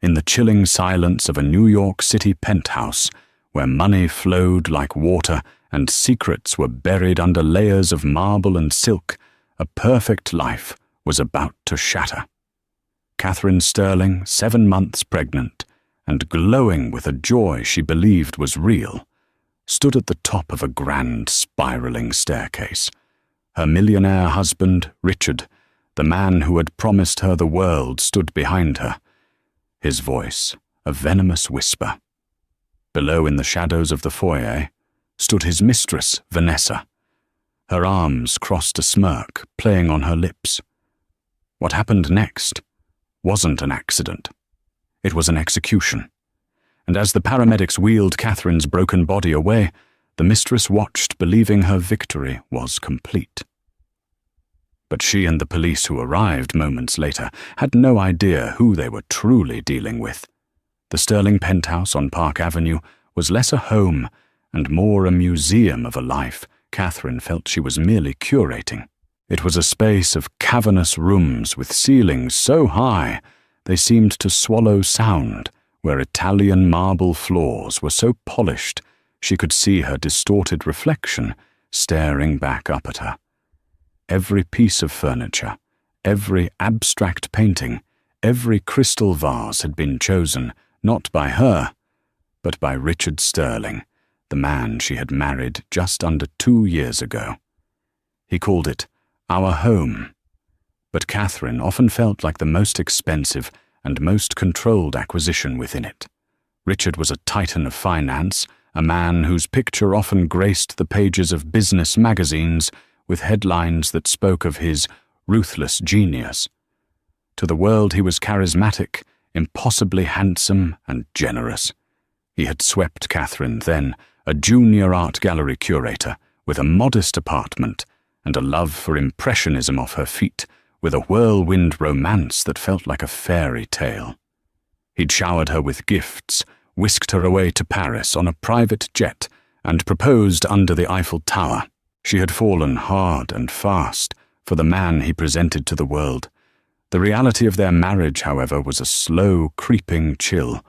in the chilling silence of a New York City penthouse where money flowed like water and secrets were buried under layers of marble and silk, a perfect life was about to shatter. Catherine Sterling, 7 months pregnant, and glowing with a joy she believed was real, stood at the top of a grand spiraling staircase. Her millionaire husband, Richard, the man who had promised her the world, stood behind her, his voice a venomous whisper. Below, in the shadows of the foyer, stood his mistress, Vanessa. Her arms crossed a smirk, playing on her lips. What happened next wasn't an accident. It was an execution. And as the paramedics wheeled Catherine's broken body away, the mistress watched, believing her victory was complete. But she and the police who arrived moments later had no idea who they were truly dealing with. The Sterling penthouse on Park Avenue was less a home and more a museum of a life Catherine felt she was merely curating. It was a space of cavernous rooms with ceilings so high they seemed to swallow sound, where Italian marble floors were so polished she could see her distorted reflection staring back up at her. Every piece of furniture, every abstract painting, every crystal vase had been chosen not by her, but by Richard Sterling, the man she had married just under 2 years ago. He called it our home, but Catherine often felt like the most expensive and most controlled acquisition within it. Richard was a titan of finance, a man whose picture often graced the pages of business magazines with headlines that spoke of his ruthless genius. To the world he was charismatic, impossibly handsome and generous. He had swept Catherine, then a junior art gallery curator, with a modest apartment and a love for impressionism off her feet, with a whirlwind romance that felt like a fairy tale. He'd showered her with gifts, whisked her away to Paris on a private jet, and proposed under the Eiffel Tower. She had fallen hard and fast for the man he presented to the world. The reality of their marriage, however, was a slow, creeping chill.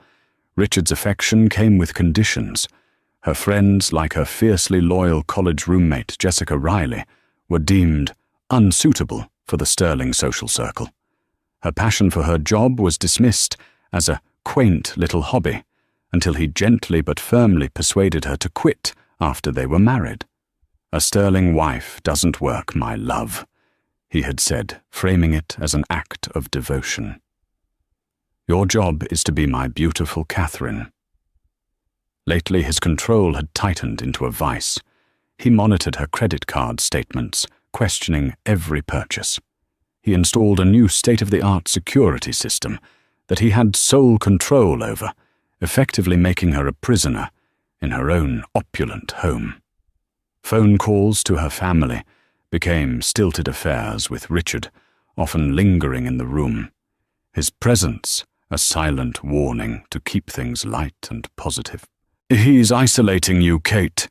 Richard's affection came with conditions. Her friends, like her fiercely loyal college roommate Jessica Riley, were deemed unsuitable for the Sterling social circle. Her passion for her job was dismissed as a quaint little hobby, until he gently but firmly persuaded her to quit after they were married. "A Sterling wife doesn't work, my love," he had said, framing it as an act of devotion. "Your job is to be my beautiful Catherine." Lately his control had tightened into a vice. He monitored her credit card statements, questioning every purchase. He installed a new state-of-the-art security system that he had sole control over, effectively making her a prisoner in her own opulent home. Phone calls to her family became stilted affairs with Richard, often lingering in the room, his presence a silent warning to keep things light and positive. "He's isolating you, Kate,"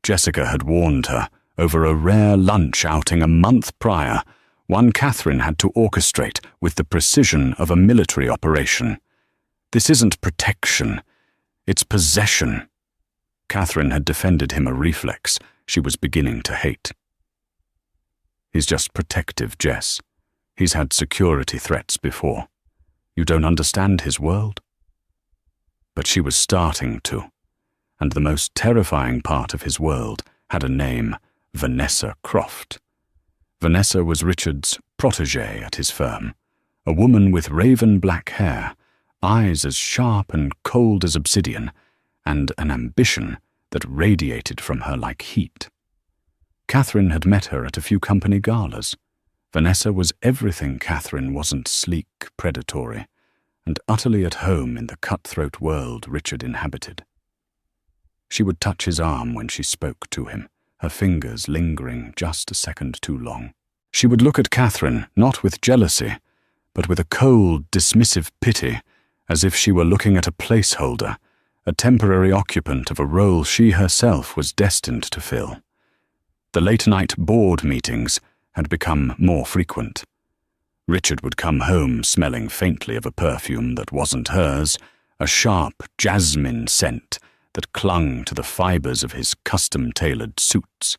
Jessica had warned her over a rare lunch outing a month prior, one Catherine had to orchestrate with the precision of a military operation. "This isn't protection, it's possession." Catherine had defended him, a reflex she was beginning to hate. "He's just protective, Jess. He's had security threats before. You don't understand his world?" But she was starting to, and the most terrifying part of his world had a name: Vanessa Croft. Vanessa was Richard's protégée at his firm, a woman with raven black hair, eyes as sharp and cold as obsidian, and an ambition that radiated from her like heat. Catherine had met her at a few company galas. Vanessa was everything Catherine wasn't: sleek, predatory, and utterly at home in the cutthroat world Richard inhabited. She would touch his arm when she spoke to him, her fingers lingering just a second too long. She would look at Catherine, not with jealousy, but with a cold, dismissive pity, as if she were looking at a placeholder, a temporary occupant of a role she herself was destined to fill. The late-night board meetings had become more frequent. Richard would come home smelling faintly of a perfume that wasn't hers, a sharp jasmine scent that clung to the fibers of his custom-tailored suits.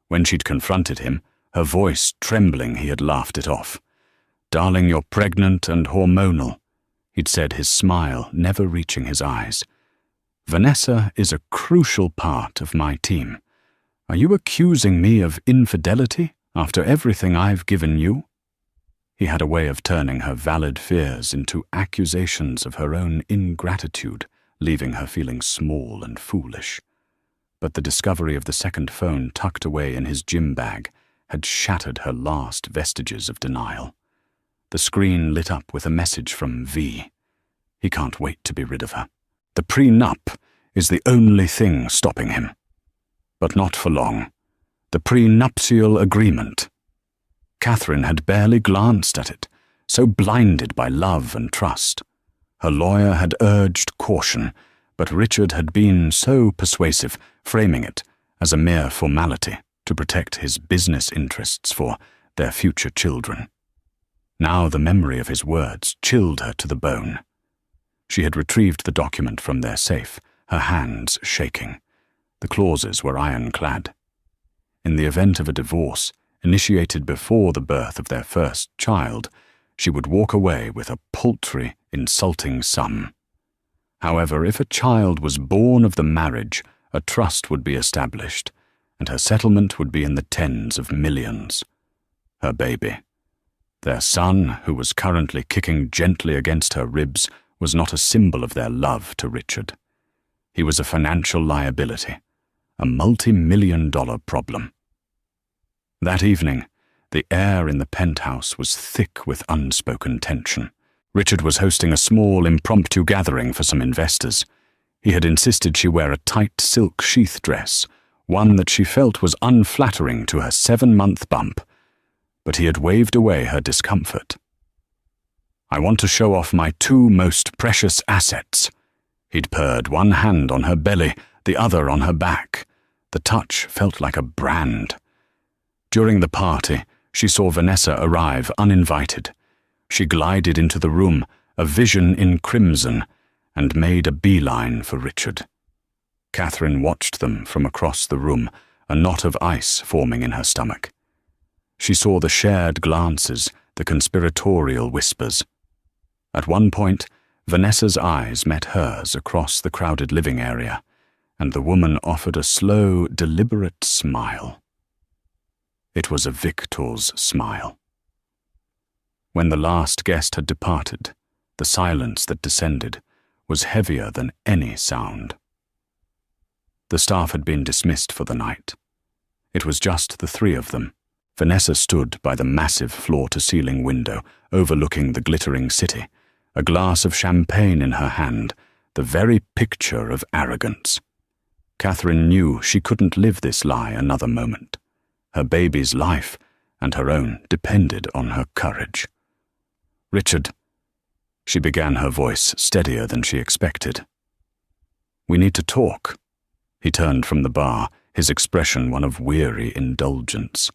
When she'd confronted him, her voice trembling, he had laughed it off. "Darling, you're pregnant and hormonal," he'd said, his smile never reaching his eyes. "Vanessa is a crucial part of my team. Are you accusing me of infidelity after everything I've given you?" He had a way of turning her valid fears into accusations of her own ingratitude, leaving her feeling small and foolish. But the discovery of the second phone tucked away in his gym bag had shattered her last vestiges of denial. The screen lit up with a message from V. He can't wait to be rid of her. The prenup is the only thing stopping him. But not for long. The prenuptial agreement. Catherine had barely glanced at it, so blinded by love and trust. Her lawyer had urged caution, but Richard had been so persuasive, framing it as a mere formality to protect his business interests for their future children. Now the memory of his words chilled her to the bone. She had retrieved the document from their safe, her hands shaking. The clauses were ironclad. In the event of a divorce, initiated before the birth of their first child, she would walk away with a paltry, insulting sum. However, if a child was born of the marriage, a trust would be established, and her settlement would be in the tens of millions. Her baby. Their son, who was currently kicking gently against her ribs, was not a symbol of their love to Richard. He was a financial liability, a multi-million-dollar problem. That evening, the air in the penthouse was thick with unspoken tension. Richard was hosting a small, impromptu gathering for some investors. He had insisted she wear a tight silk sheath dress, one that she felt was unflattering to her 7-month bump, but he had waved away her discomfort. "I want to show off my 2 most precious assets." He'd purred, one hand on her belly, the other on her back. The touch felt like a brand. During the party, she saw Vanessa arrive uninvited. She glided into the room, a vision in crimson, and made a beeline for Richard. Catherine watched them from across the room, a knot of ice forming in her stomach. She saw the shared glances, the conspiratorial whispers. At one point, Vanessa's eyes met hers across the crowded living area, and the woman offered a slow, deliberate smile. It was a victor's smile. When the last guest had departed, the silence that descended was heavier than any sound. The staff had been dismissed for the night. It was just the 3 of them. Vanessa stood by the massive floor-to-ceiling window overlooking the glittering city, a glass of champagne in her hand, the very picture of arrogance. Catherine knew she couldn't live this lie another moment. Her baby's life and her own depended on her courage. "Richard," she began, her voice steadier than she expected. "We need to talk." He turned from the bar, his expression one of weary indulgence.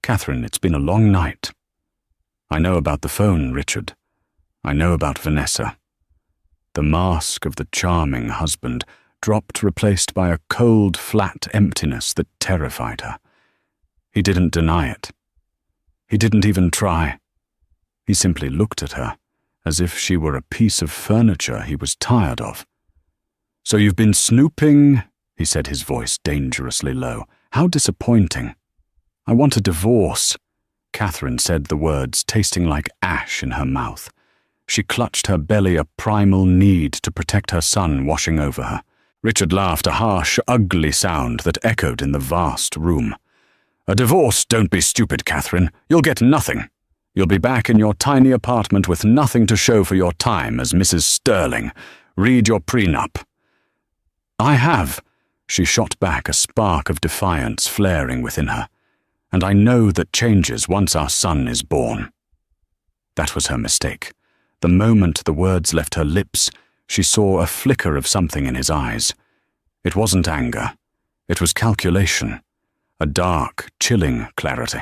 "Catherine, it's been a long night. I know about the phone, Richard. I know about Vanessa." The mask of the charming husband dropped, replaced by a cold, flat emptiness that terrified her. He didn't deny it. He didn't even try. He simply looked at her, as if she were a piece of furniture he was tired of. "So you've been snooping," he said, his voice dangerously low. "How disappointing." "I want a divorce." Catherine said the words, tasting like ash in her mouth. She clutched her belly, a primal need to protect her son washing over her. Richard laughed, a harsh, ugly sound that echoed in the vast room. "A divorce? Don't be stupid, Catherine. You'll get nothing. You'll be back in your tiny apartment with nothing to show for your time as Mrs. Sterling. Read your prenup." "I have," she shot back, a spark of defiance flaring within her. "And I know that changes once our son is born." That was her mistake. The moment the words left her lips, she saw a flicker of something in his eyes. It wasn't anger. It was calculation. A dark, chilling clarity.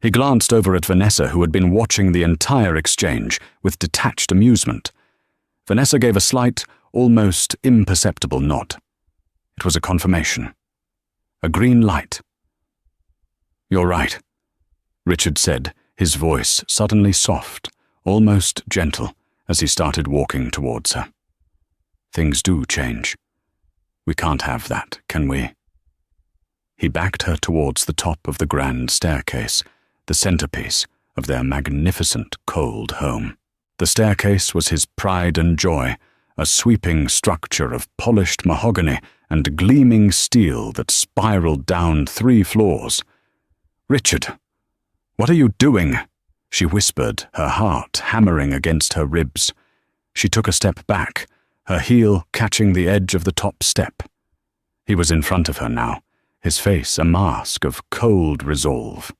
He glanced over at Vanessa, who had been watching the entire exchange with detached amusement. Vanessa gave a slight, almost imperceptible nod. It was a confirmation. A green light. "You're right," Richard said, his voice suddenly soft, almost gentle, as he started walking towards her. "Things do change. We can't have that, can we?" He backed her towards the top of the grand staircase, the centerpiece of their magnificent cold home. The staircase was his pride and joy, a sweeping structure of polished mahogany and gleaming steel that spiraled down 3 floors. "Richard, what are you doing?" she whispered, her heart hammering against her ribs. She took a step back, her heel catching the edge of the top step. He was in front of her now, his face a mask of cold resolve.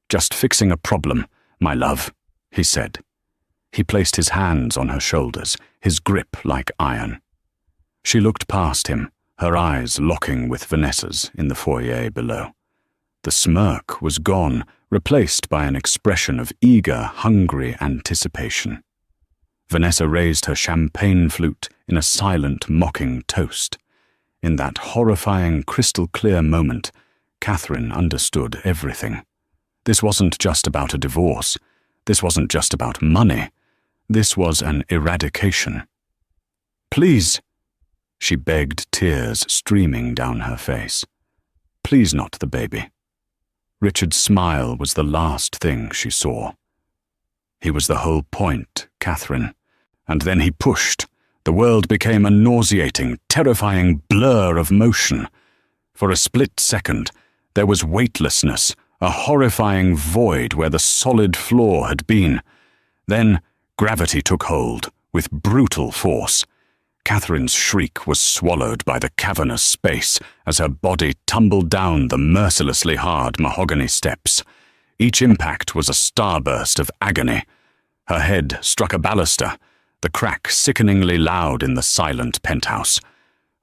"Just fixing a problem, my love," he said. He placed his hands on her shoulders, his grip like iron. She looked past him, her eyes locking with Vanessa's in the foyer below. The smirk was gone, replaced by an expression of eager, hungry anticipation. Vanessa raised her champagne flute in a silent, mocking toast. In that horrifying, crystal-clear moment, Catherine understood everything. This wasn't just about a divorce. This wasn't just about money. This was an eradication. "Please," she begged, tears streaming down her face. "Please not the baby." Richard's smile was the last thing she saw. He was the whole point, Catherine. And then he pushed. The world became a nauseating, terrifying blur of motion. For a split second, there was weightlessness, a horrifying void where the solid floor had been. Then gravity took hold, with brutal force. Catherine's shriek was swallowed by the cavernous space as her body tumbled down the mercilessly hard mahogany steps. Each impact was a starburst of agony. Her head struck a baluster, the crack sickeningly loud in the silent penthouse.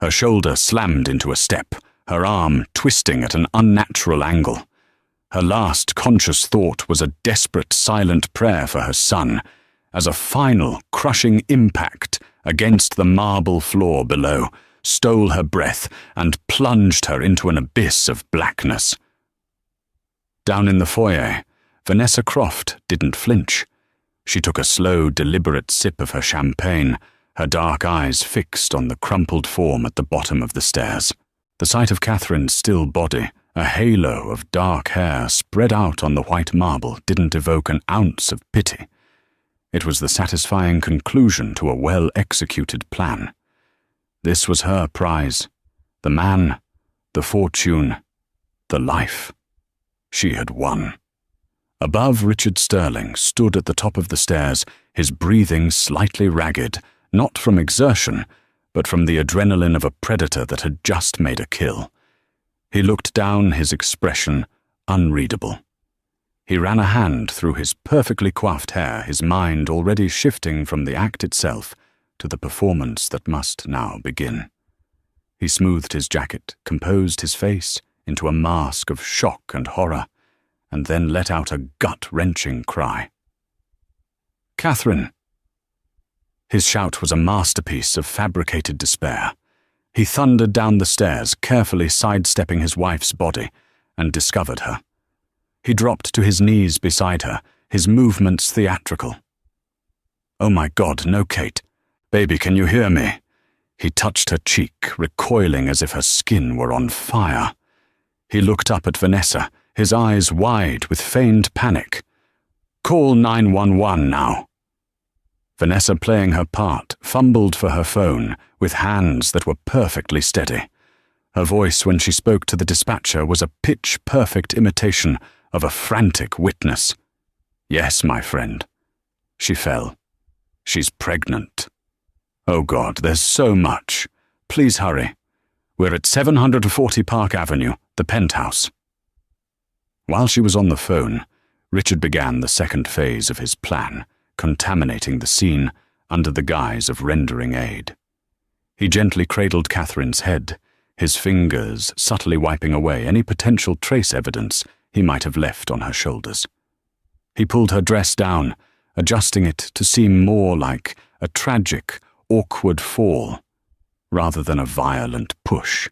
Her shoulder slammed into a step, her arm twisting at an unnatural angle. Her last conscious thought was a desperate silent prayer for her son, as a final crushing impact against the marble floor below stole her breath and plunged her into an abyss of blackness. Down in the foyer, Vanessa Croft didn't flinch. She took a slow, deliberate sip of her champagne, her dark eyes fixed on the crumpled form at the bottom of the stairs. The sight of Catherine's still body, a halo of dark hair spread out on the white marble, didn't evoke an ounce of pity. It was the satisfying conclusion to a well-executed plan. This was her prize. The man, the fortune, the life. She had won. Above, Richard Sterling stood at the top of the stairs, his breathing slightly ragged, not from exertion, but from the adrenaline of a predator that had just made a kill. He looked down, his expression unreadable. He ran a hand through his perfectly coiffed hair, his mind already shifting from the act itself to the performance that must now begin. He smoothed his jacket, composed his face into a mask of shock and horror, and then let out a gut-wrenching cry. "Catherine!" His shout was a masterpiece of fabricated despair. He thundered down the stairs, carefully sidestepping his wife's body, and discovered her. He dropped to his knees beside her, his movements theatrical. "Oh my God, no, Kate. Baby, can you hear me?" He touched her cheek, recoiling as if her skin were on fire. He looked up at Vanessa, his eyes wide with feigned panic. "Call 911 now." Vanessa, playing her part, fumbled for her phone with hands that were perfectly steady. Her voice when she spoke to the dispatcher was a pitch-perfect imitation of a frantic witness. "Yes, my friend." She fell. "She's pregnant." "Oh God, there's so much. Please hurry. We're at 740 Park Avenue, the penthouse." While she was on the phone, Richard began the second phase of his plan, contaminating the scene under the guise of rendering aid. He gently cradled Catherine's head, his fingers subtly wiping away any potential trace evidence he might have left on her shoulders. He pulled her dress down, adjusting it to seem more like a tragic, awkward fall, rather than a violent push.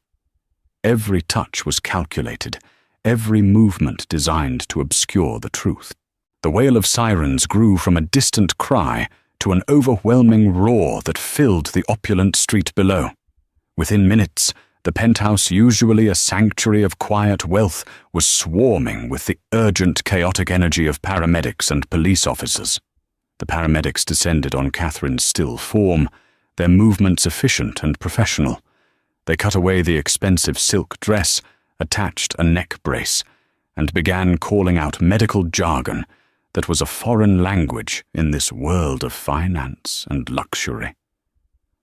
Every touch was calculated, every movement designed to obscure the truth. The wail of sirens grew from a distant cry to an overwhelming roar that filled the opulent street below. Within minutes, the penthouse, usually a sanctuary of quiet wealth, was swarming with the urgent, chaotic energy of paramedics and police officers. The paramedics descended on Catherine's still form, their movements efficient and professional. They cut away the expensive silk dress, attached a neck brace, and began calling out medical jargon that was a foreign language in this world of finance and luxury.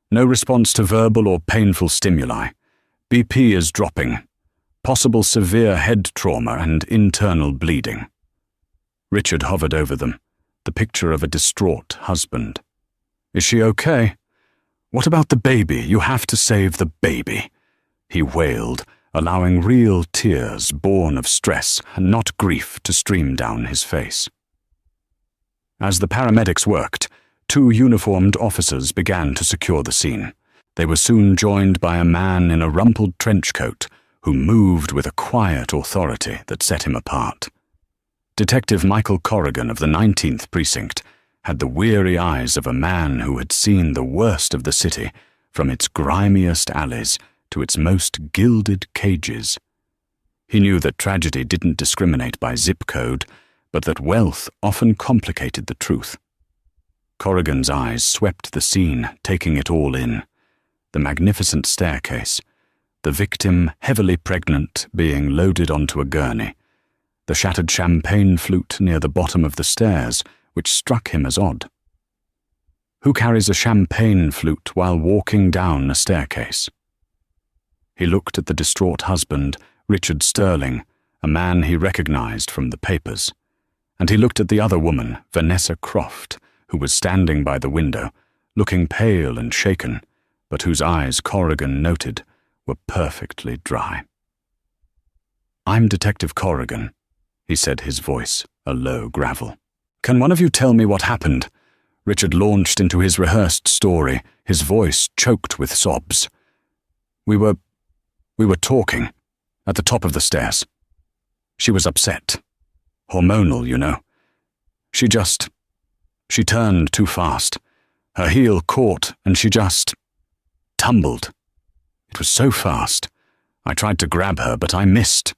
No response to verbal or painful stimuli. BP is dropping. Possible severe head trauma and internal bleeding. Richard hovered over them, the picture of a distraught husband. Is she okay? What about the baby? You have to save the baby, he wailed, allowing real tears born of stress and not grief to stream down his face. As the paramedics worked, 2 uniformed officers began to secure the scene. They were soon joined by a man in a rumpled trench coat who moved with a quiet authority that set him apart. Detective Michael Corrigan of the 19th Precinct had the weary eyes of a man who had seen the worst of the city, from its grimiest alleys to its most gilded cages. He knew that tragedy didn't discriminate by zip code, but that wealth often complicated the truth. Corrigan's eyes swept the scene, taking it all in. The magnificent staircase, the victim, heavily pregnant, being loaded onto a gurney, the shattered champagne flute near the bottom of the stairs, which struck him as odd. Who carries a champagne flute while walking down a staircase? He looked at the distraught husband, Richard Sterling, a man he recognized from the papers, and he looked at the other woman, Vanessa Croft, who was standing by the window, looking pale and shaken, but whose eyes Corrigan noted were perfectly dry. "I'm Detective Corrigan," he said, his voice a low gravel. "Can one of you tell me what happened?" Richard launched into his rehearsed story, his voice choked with sobs. We were talking, at the top of the stairs. She was upset. Hormonal, you know. She turned too fast. Her heel caught, and she just tumbled. It was so fast. I tried to grab her, but I missed.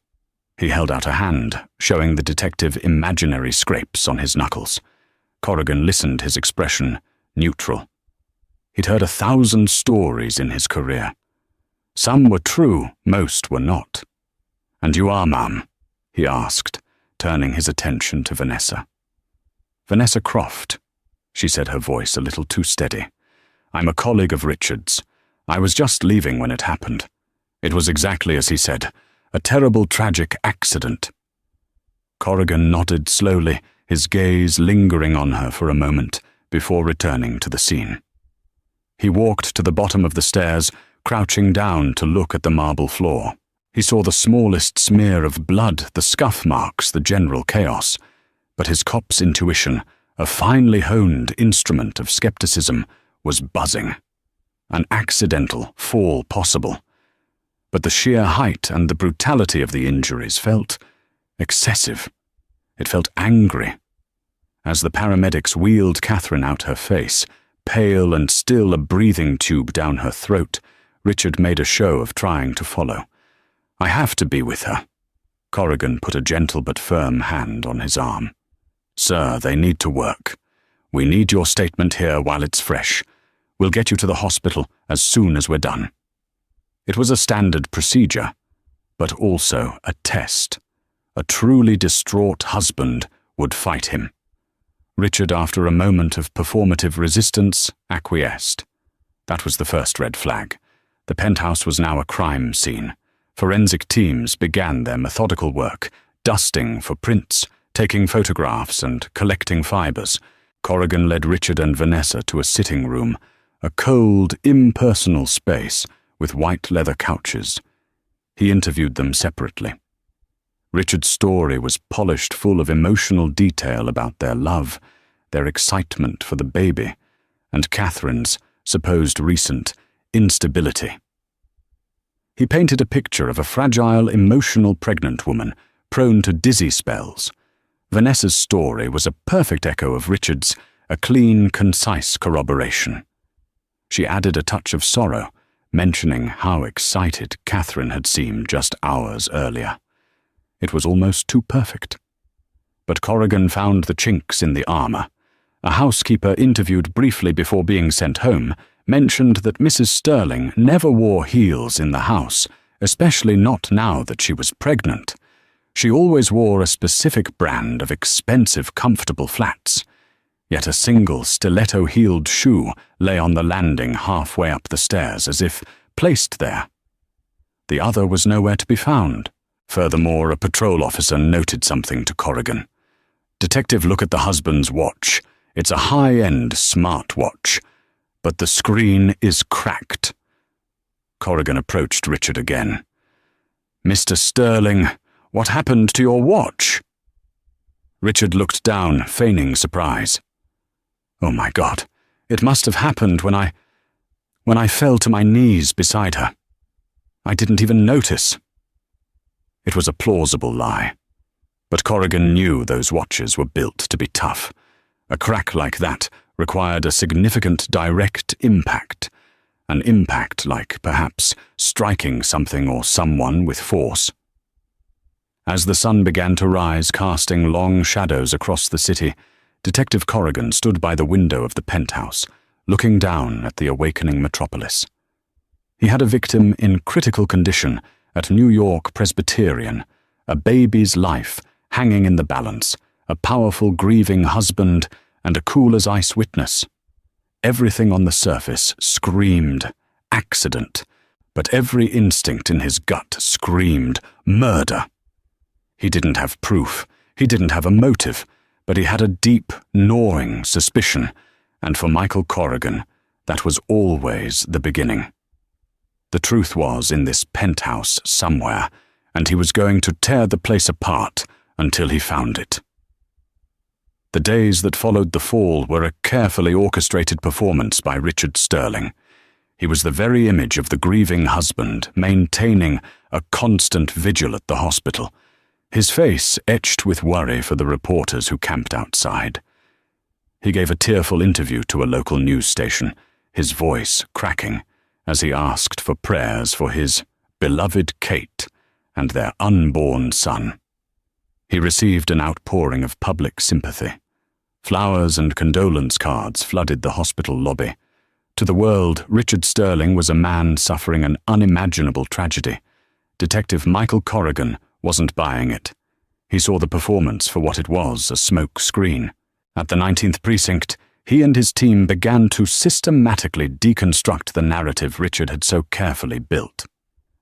He held out a hand, showing the detective imaginary scrapes on his knuckles. Corrigan listened, his expression neutral. He'd heard 1,000 stories in his career. Some were true, most were not. "And you are, ma'am?" he asked, turning his attention to Vanessa. "Vanessa Croft," she said, her voice a little too steady. "I'm a colleague of Richard's. I was just leaving when it happened. It was exactly as he said, a terrible, tragic accident." Corrigan nodded slowly, his gaze lingering on her for a moment before returning to the scene. He walked to the bottom of the stairs, crouching down to look at the marble floor. He saw the smallest smear of blood, the scuff marks, the general chaos. But his cop's intuition, a finely honed instrument of skepticism, was buzzing. An accidental fall possible. But the sheer height and the brutality of the injuries felt excessive. It felt angry. As the paramedics wheeled Catherine out her face, pale and still a breathing tube down her throat, Richard made a show of trying to follow. "I have to be with her." Corrigan put a gentle but firm hand on his arm. "Sir, they need to work. We need your statement here while it's fresh. We'll get you to the hospital as soon as we're done." It was a standard procedure, but also a test. A truly distraught husband would fight him. Richard, after a moment of performative resistance, acquiesced. That was the first red flag. The penthouse was now a crime scene. Forensic teams began their methodical work, dusting for prints, taking photographs and collecting fibers. Corrigan led Richard and Vanessa to a sitting room, a cold, impersonal space with white leather couches. He interviewed them separately. Richard's story was polished full of emotional detail about their love, their excitement for the baby, and Catherine's supposed recent instability. He painted a picture of a fragile, emotional pregnant woman prone to dizzy spells. Vanessa's story was a perfect echo of Richard's, a clean, concise corroboration. She added a touch of sorrow, mentioning how excited Catherine had seemed just hours earlier. It was almost too perfect. But Corrigan found the chinks in the armor. A housekeeper interviewed briefly before being sent home mentioned that Mrs. Sterling never wore heels in the house, especially not now that she was pregnant. She always wore a specific brand of expensive, comfortable flats. Yet a single stiletto-heeled shoe lay on the landing halfway up the stairs, as if placed there. The other was nowhere to be found. Furthermore, a patrol officer noted something to Corrigan. "Detective, look at the husband's watch. It's a high-end smartwatch, but the screen is cracked." Corrigan approached Richard again. "Mr. Sterling, what happened to your watch?" Richard looked down, feigning surprise. "Oh my God, it must have happened when I fell to my knees beside her. I didn't even notice." It was a plausible lie, but Corrigan knew those watches were built to be tough. A crack like that required a significant direct impact, an impact like, perhaps, striking something or someone with force. As the sun began to rise, casting long shadows across the city, Detective Corrigan stood by the window of the penthouse, looking down at the awakening metropolis. He had a victim in critical condition at New York Presbyterian, a baby's life hanging in the balance, a powerful grieving husband, and a cool-as-ice witness. Everything on the surface screamed accident, but every instinct in his gut screamed murder. He didn't have proof, he didn't have a motive, but he had a deep, gnawing suspicion, and for Michael Corrigan, that was always the beginning. The truth was in this penthouse somewhere, and he was going to tear the place apart until he found it. The days that followed the fall were a carefully orchestrated performance by Richard Sterling. He was the very image of the grieving husband, maintaining a constant vigil at the hospital, his face etched with worry for the reporters who camped outside. He gave a tearful interview to a local news station, his voice cracking, as he asked for prayers for his beloved Kate and their unborn son. He received an outpouring of public sympathy. Flowers and condolence cards flooded the hospital lobby. To the world, Richard Sterling was a man suffering an unimaginable tragedy. Detective Michael Corrigan wasn't buying it. He saw the performance for what it was, a smoke screen. At the 19th Precinct, he and his team began to systematically deconstruct the narrative Richard had so carefully built.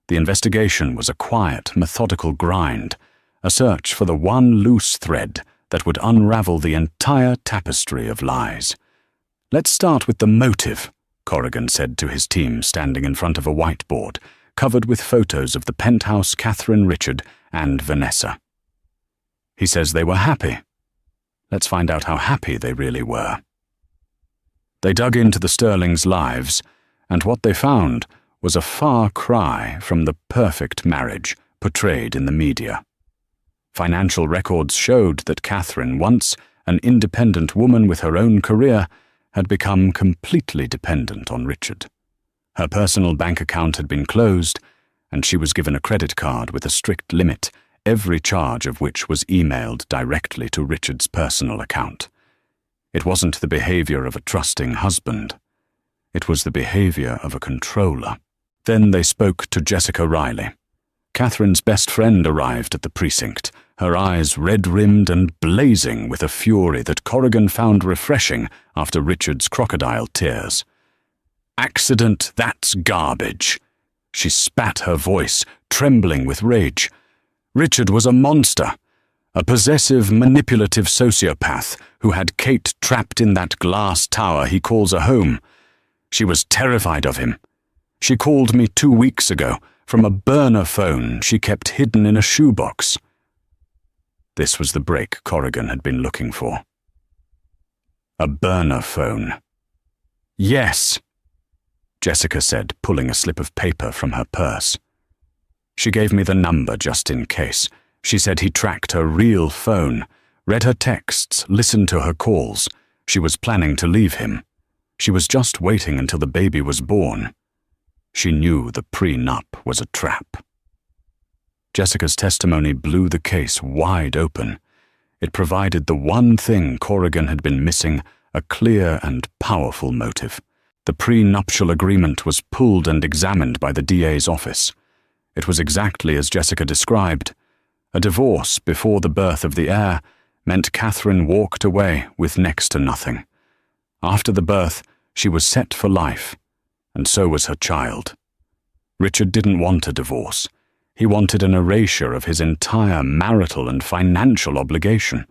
The investigation was a quiet, methodical grind, a search for the one loose thread that would unravel the entire tapestry of lies. "Let's start with the motive," Corrigan said to his team standing in front of a whiteboard, covered with photos of the penthouse, Catherine, Richard, and Vanessa. He says they were happy. Let's find out how happy they really were. They dug into the Sterlings' lives, and what they found was a far cry from the perfect marriage portrayed in the media. Financial records showed that Catherine, once an independent woman with her own career, had become completely dependent on Richard. Her personal bank account had been closed, and she was given a credit card with a strict limit, every charge of which was emailed directly to Richard's personal account. It wasn't the behavior of a trusting husband. It was the behavior of a controller. Then they spoke to Jessica Riley. Catherine's best friend arrived at the precinct, her eyes red-rimmed and blazing with a fury that Corrigan found refreshing after Richard's crocodile tears. "Accident, that's garbage." She spat, her voice trembling with rage. Richard was a monster, a possessive, manipulative sociopath who had Kate trapped in that glass tower he calls a home. She was terrified of him. She called me 2 weeks ago from a burner phone she kept hidden in a shoebox. This was the break Corrigan had been looking for. A burner phone. Yes, Jessica said, pulling a slip of paper from her purse. She gave me the number just in case. She said he tracked her real phone, read her texts, listened to her calls. She was planning to leave him. She was just waiting until the baby was born. She knew the prenup was a trap. Jessica's testimony blew the case wide open. It provided the one thing Corrigan had been missing, a clear and powerful motive. The prenuptial agreement was pulled and examined by the DA's office. It was exactly as Jessica described. A divorce before the birth of the heir meant Catherine walked away with next to nothing. After the birth, she was set for life, and so was her child. Richard didn't want a divorce. He wanted an erasure of his entire marital and financial obligation.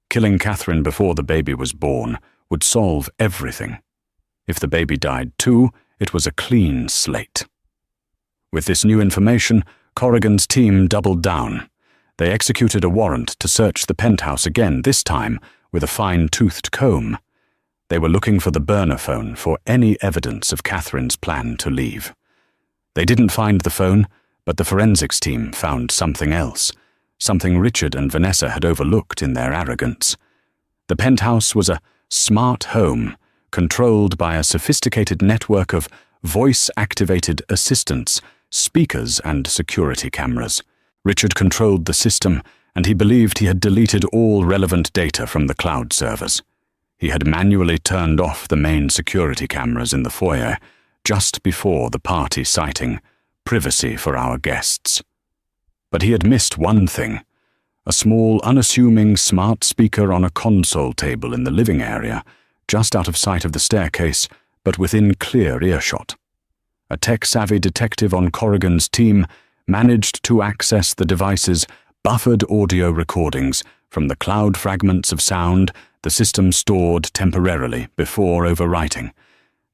Killing Catherine before the baby was born would solve everything. If the baby died too, it was a clean slate. With this new information, Corrigan's team doubled down. They executed a warrant to search the penthouse again, this time with a fine-toothed comb. They were looking for the burner phone for any evidence of Catherine's plan to leave. They didn't find the phone, but the forensics team found something else, something Richard and Vanessa had overlooked in their arrogance. The penthouse was a smart home, controlled by a sophisticated network of voice-activated assistants, speakers, and security cameras. Richard controlled the system, and he believed he had deleted all relevant data from the cloud servers. He had manually turned off the main security cameras in the foyer just before the party sighting, privacy for our guests. But he had missed one thing, a small, unassuming smart speaker on a console table in the living area, just out of sight of the staircase, but within clear earshot. A tech-savvy detective on Corrigan's team managed to access the device's buffered audio recordings from the cloud fragments of sound the system stored temporarily before overwriting.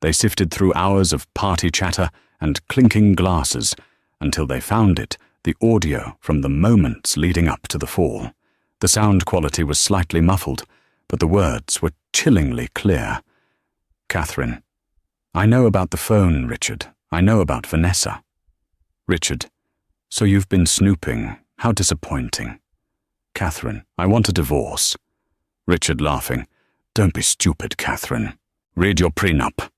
They sifted through hours of party chatter and clinking glasses until they found it, the audio from the moments leading up to the fall. The sound quality was slightly muffled, but the words were chillingly clear. Catherine. I know about the phone, Richard. I know about Vanessa. Richard. So you've been snooping. How disappointing. Catherine. I want a divorce. Richard laughing. Don't be stupid, Catherine. Read your prenup.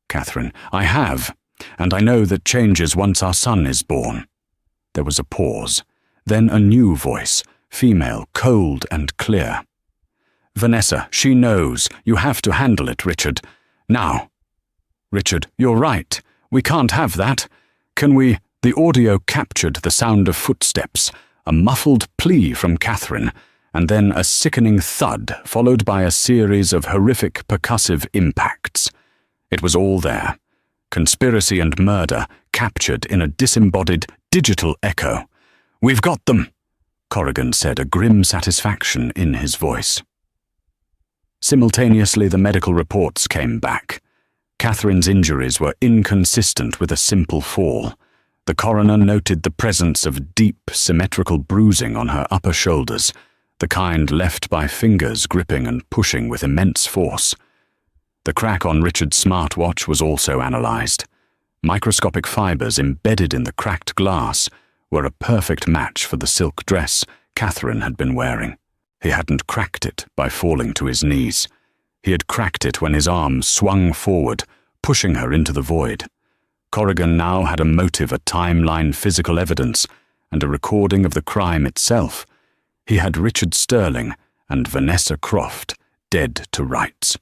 Catherine. I have, and I know that changes once our son is born. There was a pause. Then a new voice, female, cold and clear. Vanessa, she knows. You have to handle it, Richard. Now. Richard, you're right. We can't have that. Can we? The audio captured the sound of footsteps, a muffled plea from Catherine, and then a sickening thud followed by a series of horrific percussive impacts. It was all there. Conspiracy and murder captured in a disembodied digital echo. We've got them, Corrigan said, a grim satisfaction in his voice. Simultaneously, the medical reports came back. Catherine's injuries were inconsistent with a simple fall. The coroner noted the presence of deep, symmetrical bruising on her upper shoulders, the kind left by fingers gripping and pushing with immense force. The crack on Richard's smartwatch was also analyzed. Microscopic fibers embedded in the cracked glass were a perfect match for the silk dress Catherine had been wearing. He hadn't cracked it by falling to his knees. He had cracked it when his arm swung forward, pushing her into the void. Corrigan now had a motive, a timeline, physical evidence, and a recording of the crime itself. He had Richard Sterling and Vanessa Croft dead to rights.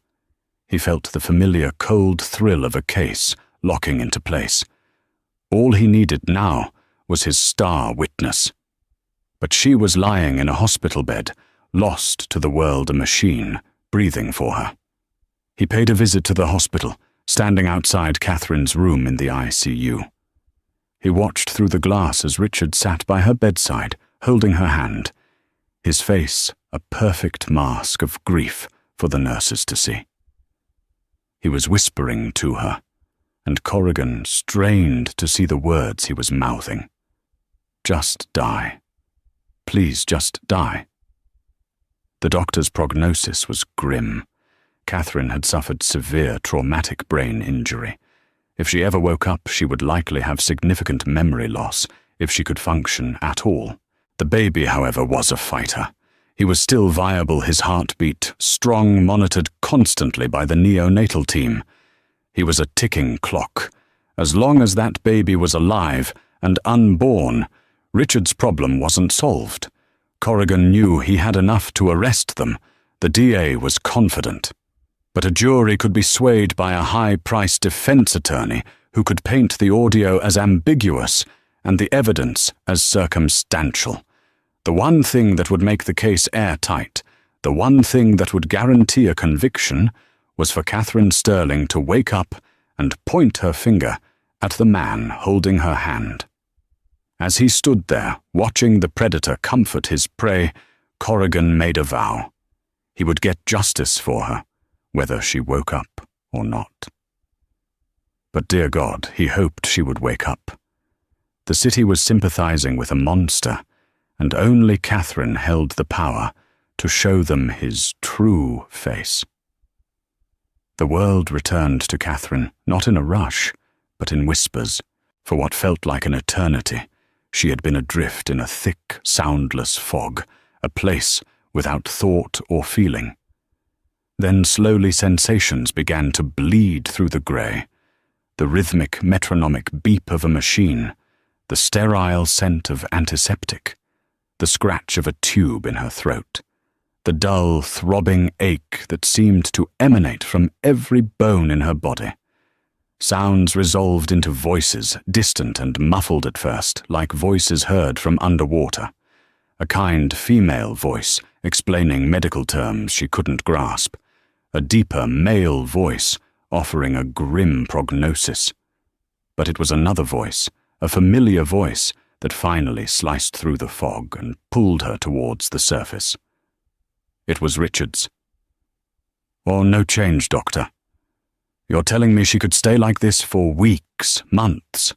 He felt the familiar cold thrill of a case locking into place. All he needed now was his star witness. But she was lying in a hospital bed, lost to the world a machine, breathing for her. He paid a visit to the hospital, standing outside Catherine's room in the ICU. He watched through the glass as Richard sat by her bedside, holding her hand, his face a perfect mask of grief for the nurses to see. He was whispering to her, and Corrigan strained to see the words he was mouthing. Just die. Please just die. The doctor's prognosis was grim. Catherine had suffered severe traumatic brain injury. If she ever woke up, she would likely have significant memory loss, if she could function at all. The baby, however, was a fighter. He was still viable, his heartbeat strong, monitored constantly by the neonatal team. He was a ticking clock. As long as that baby was alive and unborn, Richard's problem wasn't solved. Corrigan knew he had enough to arrest them. The DA was confident. But a jury could be swayed by a high-priced defense attorney who could paint the audio as ambiguous and the evidence as circumstantial. The one thing that would make the case airtight, the one thing that would guarantee a conviction, was for Catherine Sterling to wake up and point her finger at the man holding her hand. As he stood there, watching the predator comfort his prey, Corrigan made a vow. He would get justice for her, whether she woke up or not. But dear God, he hoped she would wake up. The city was sympathizing with a monster, and only Catherine held the power to show them his true face. The world returned to Catherine, not in a rush, but in whispers. For what felt like an eternity, she had been adrift in a thick, soundless fog, a place without thought or feeling. Then slowly sensations began to bleed through the grey. The rhythmic, metronomic beep of a machine, the sterile scent of antiseptic, the scratch of a tube in her throat, the dull, throbbing ache that seemed to emanate from every bone in her body. Sounds resolved into voices, distant and muffled at first, like voices heard from underwater. A kind female voice explaining medical terms she couldn't grasp. A deeper male voice offering a grim prognosis. But it was another voice, a familiar voice, that finally sliced through the fog and pulled her towards the surface. It was Richard's. "Oh, no change, Doctor. You're telling me she could stay like this for weeks, months."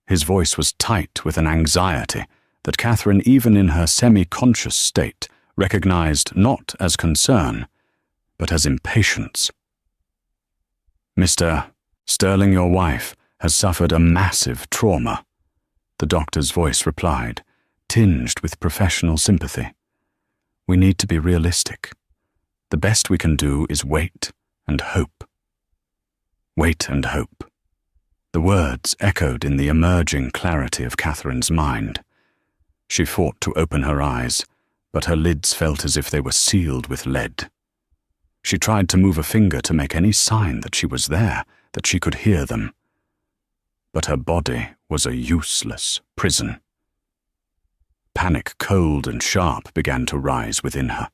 His voice was tight with an anxiety that Catherine, even in her semi-conscious state, recognized not as concern, but as impatience. "Mr. Sterling, your wife, has suffered a massive trauma," the doctor's voice replied, tinged with professional sympathy. "We need to be realistic. The best we can do is wait and hope." Wait and hope. The words echoed in the emerging clarity of Catherine's mind. She fought to open her eyes, but her lids felt as if they were sealed with lead. She tried to move a finger to make any sign that she was there, that she could hear them. But her body was a useless prison. Panic, cold and sharp, began to rise within her.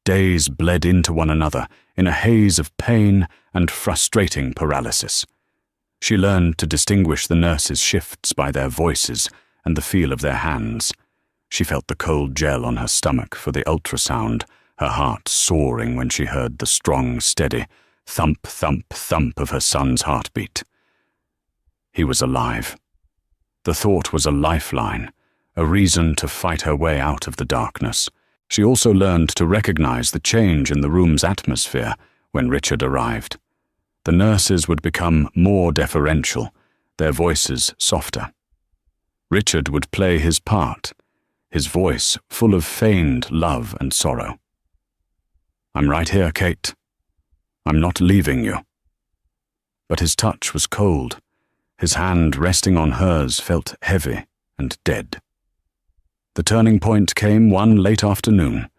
Days bled into one another in a haze of pain and frustrating paralysis. She learned to distinguish the nurses' shifts by their voices and the feel of their hands. She felt the cold gel on her stomach for the ultrasound, her heart soaring when she heard the strong, steady thump, thump, thump of her son's heartbeat. He was alive. The thought was a lifeline, a reason to fight her way out of the darkness. She also learned to recognize the change in the room's atmosphere when Richard arrived. The nurses would become more deferential, their voices softer. Richard would play his part, his voice full of feigned love and sorrow. "I'm right here, Kate. I'm not leaving you." But his touch was cold. His hand resting on hers felt heavy and dead. The turning point came one late afternoon.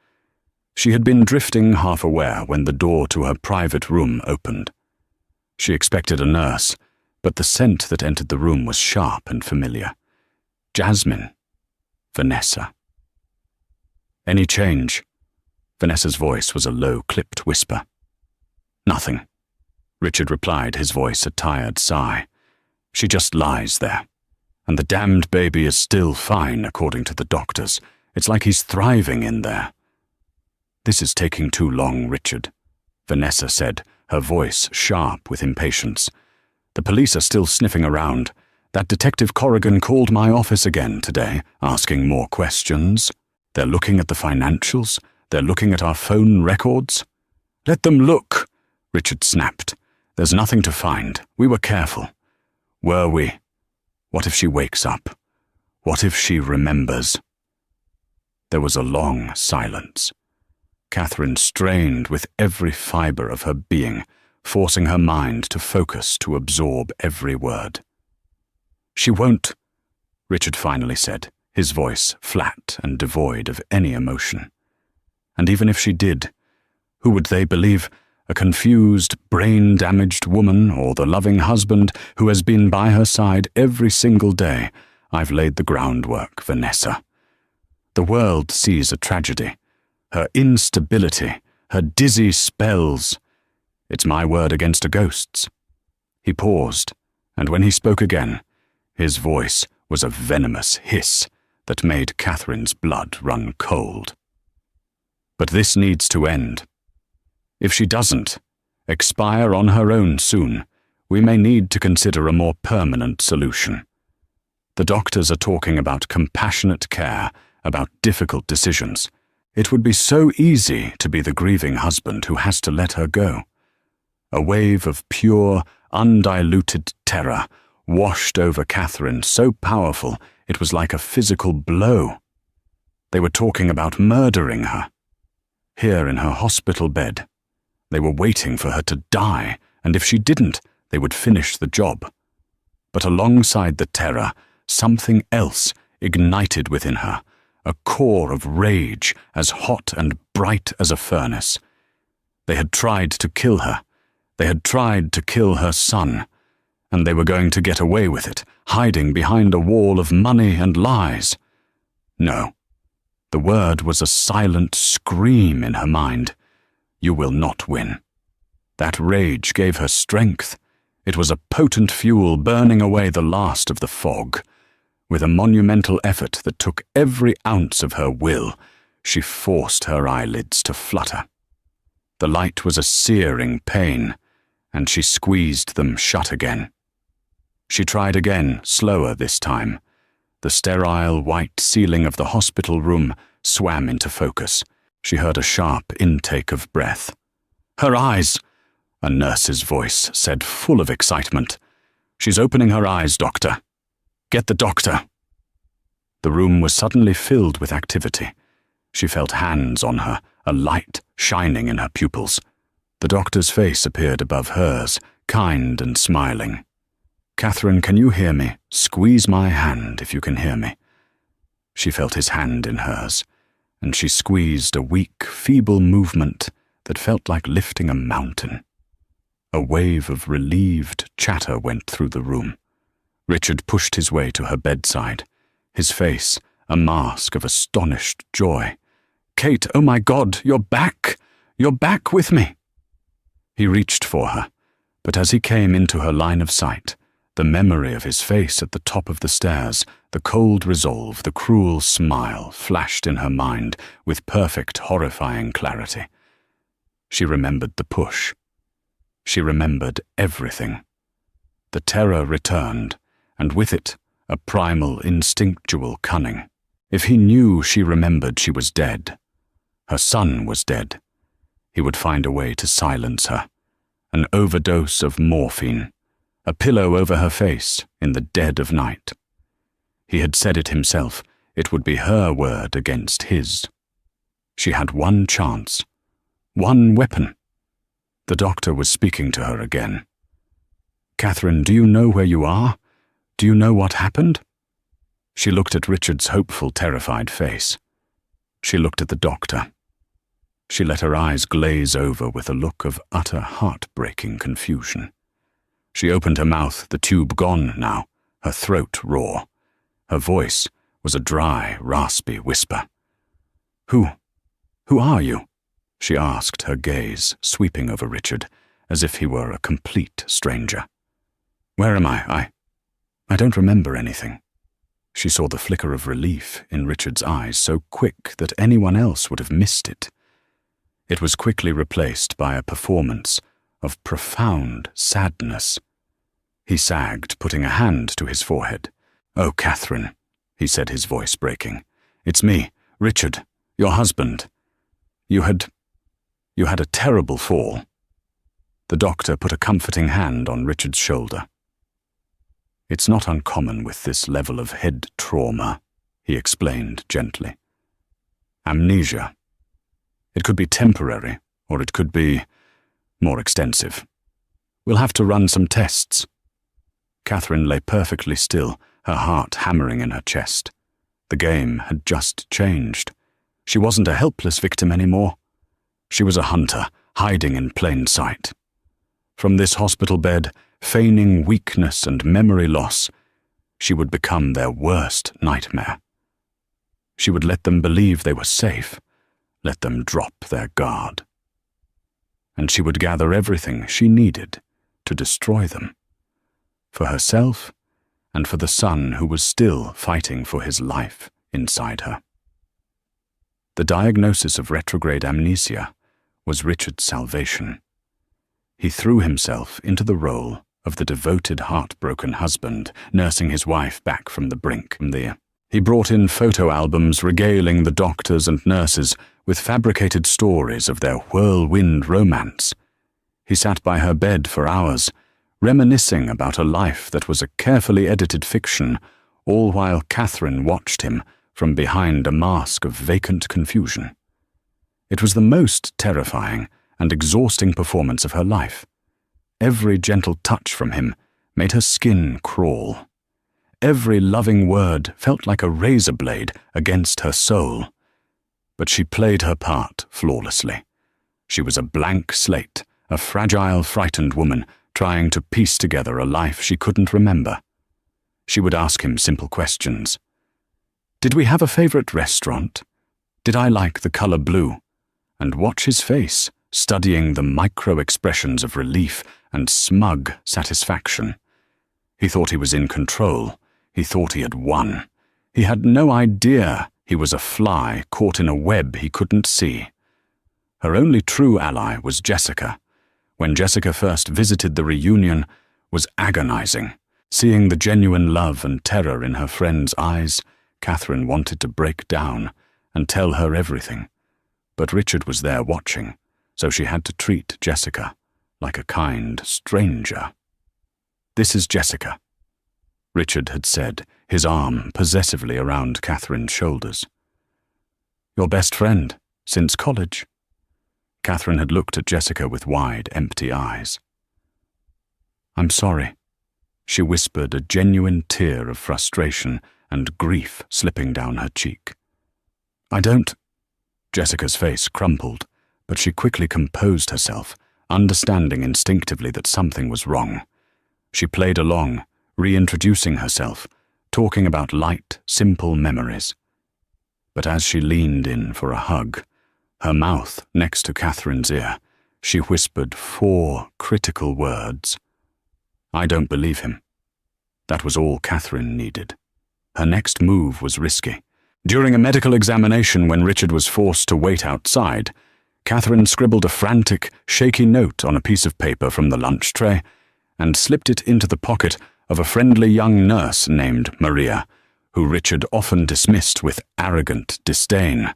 She had been drifting half aware when the door to her private room opened. She expected a nurse, but the scent that entered the room was sharp and familiar. Jasmine. Vanessa. "Any change?" Vanessa's voice was a low, clipped whisper. "Nothing," Richard replied, his voice a tired sigh. "She just lies there. And the damned baby is still fine, according to the doctors. It's like he's thriving in there." "This is taking too long, Richard," Vanessa said, her voice sharp with impatience. "The police are still sniffing around. That Detective Corrigan called my office again today, asking more questions." They're looking at the financials. They're looking at our phone records. Let them look, Richard snapped. There's nothing to find. We were careful. Were we? What if she wakes up? What if she remembers? There was a long silence. Catherine strained with every fibre of her being, forcing her mind to focus to absorb every word. She won't, Richard finally said, his voice flat and devoid of any emotion. And even if she did, who would they believe? A confused, brain-damaged woman or the loving husband who has been by her side every single day? I've laid the groundwork, Vanessa. The world sees a tragedy. Her instability, her dizzy spells. It's my word against a ghost's. He paused, and when he spoke again, his voice was a venomous hiss that made Catherine's blood run cold. But this needs to end. If she doesn't expire on her own soon, we may need to consider a more permanent solution. The doctors are talking about compassionate care, about difficult decisions. It would be so easy to be the grieving husband who has to let her go. A wave of pure, undiluted terror washed over Catherine, so powerful it was like a physical blow. They were talking about murdering her. Here in her hospital bed, they were waiting for her to die, and if she didn't, they would finish the job. But alongside the terror, something else ignited within her, a core of rage as hot and bright as a furnace. They had tried to kill her. They had tried to kill her son, and they were going to get away with it, hiding behind a wall of money and lies. No. The word was a silent scream in her mind. You will not win. That rage gave her strength. It was a potent fuel burning away the last of the fog. With a monumental effort that took every ounce of her will, she forced her eyelids to flutter. The light was a searing pain, and she squeezed them shut again. She tried again, slower this time. The sterile white ceiling of the hospital room swam into focus. She heard a sharp intake of breath. Her eyes, a nurse's voice said, full of excitement. She's opening her eyes, doctor. Get the doctor. The room was suddenly filled with activity. She felt hands on her, a light shining in her pupils. The doctor's face appeared above hers, kind and smiling. Catherine, can you hear me? Squeeze my hand if you can hear me. She felt his hand in hers, and she squeezed a weak, feeble movement that felt like lifting a mountain. A wave of relieved chatter went through the room. Richard pushed his way to her bedside, his face a mask of astonished joy. Kate, oh my God, you're back! You're back with me! He reached for her, but as he came into her line of sight, the memory of his face at the top of the stairs, the cold resolve, the cruel smile flashed in her mind with perfect, horrifying clarity. She remembered the push. She remembered everything. The terror returned, and with it, a primal, instinctual cunning. If he knew she remembered, she was dead. Her son was dead. He would find a way to silence her. An overdose of morphine. A pillow over her face in the dead of night. He had said it himself. It would be her word against his. She had one chance. One weapon. The doctor was speaking to her again. Catherine, do you know where you are? Do you know what happened? She looked at Richard's hopeful, terrified face. She looked at the doctor. She let her eyes glaze over with a look of utter heartbreaking confusion. She opened her mouth, the tube gone now, her throat raw. Her voice was a dry, raspy whisper. Who are you? She asked, her gaze sweeping over Richard, as if he were a complete stranger. Where am I? I don't remember anything. She saw the flicker of relief in Richard's eyes so quick that anyone else would have missed it. It was quickly replaced by a performance of profound sadness. He sagged, putting a hand to his forehead. Oh, Catherine, he said, his voice breaking. It's me, Richard, your husband. You had a terrible fall." The doctor put a comforting hand on Richard's shoulder. "It's not uncommon with this level of head trauma," he explained gently. "Amnesia. It could be temporary, or it could be more extensive. We'll have to run some tests." Catherine lay perfectly still, her heart hammering in her chest. The game had just changed. She wasn't a helpless victim anymore. She was a hunter, hiding in plain sight. From this hospital bed, feigning weakness and memory loss, she would become their worst nightmare. She would let them believe they were safe, let them drop their guard. And she would gather everything she needed to destroy them, for herself and for the son who was still fighting for his life inside her. The diagnosis of retrograde amnesia was Richard's salvation. He threw himself into the role of the devoted, heartbroken husband, nursing his wife back from the brink. He brought in photo albums regaling the doctors and nurses with fabricated stories of their whirlwind romance. He sat by her bed for hours, reminiscing about a life that was a carefully edited fiction, all while Catherine watched him from behind a mask of vacant confusion. It was the most terrifying and exhausting performance of her life. Every gentle touch from him made her skin crawl. Every loving word felt like a razor blade against her soul. But she played her part flawlessly. She was a blank slate, a fragile, frightened woman trying to piece together a life she couldn't remember. She would ask him simple questions. Did we have a favorite restaurant? Did I like the color blue? And watch his face, studying the micro-expressions of relief and smug satisfaction. He thought he was in control. He thought he had won. He had no idea he was a fly caught in a web he couldn't see. Her only true ally was Jessica. When Jessica first visited the reunion, was agonizing. Seeing the genuine love and terror in her friend's eyes, Catherine wanted to break down and tell her everything. But Richard was there watching, so she had to treat Jessica like a kind stranger. "This is Jessica," Richard had said, his arm possessively around Catherine's shoulders. "Your best friend, since college." Catherine had looked at Jessica with wide, empty eyes. "I'm sorry," she whispered, a genuine tear of frustration and grief slipping down her cheek. "I don't—" Jessica's face crumpled, but she quickly composed herself, understanding instinctively that something was wrong. She played along, reintroducing herself, talking about light, simple memories. But as she leaned in for a hug, her mouth next to Catherine's ear, she whispered 4 critical words. "I don't believe him." That was all Catherine needed. Her next move was risky. During a medical examination when Richard was forced to wait outside, Catherine scribbled a frantic, shaky note on a piece of paper from the lunch tray and slipped it into the pocket of a friendly young nurse named Maria, who Richard often dismissed with arrogant disdain.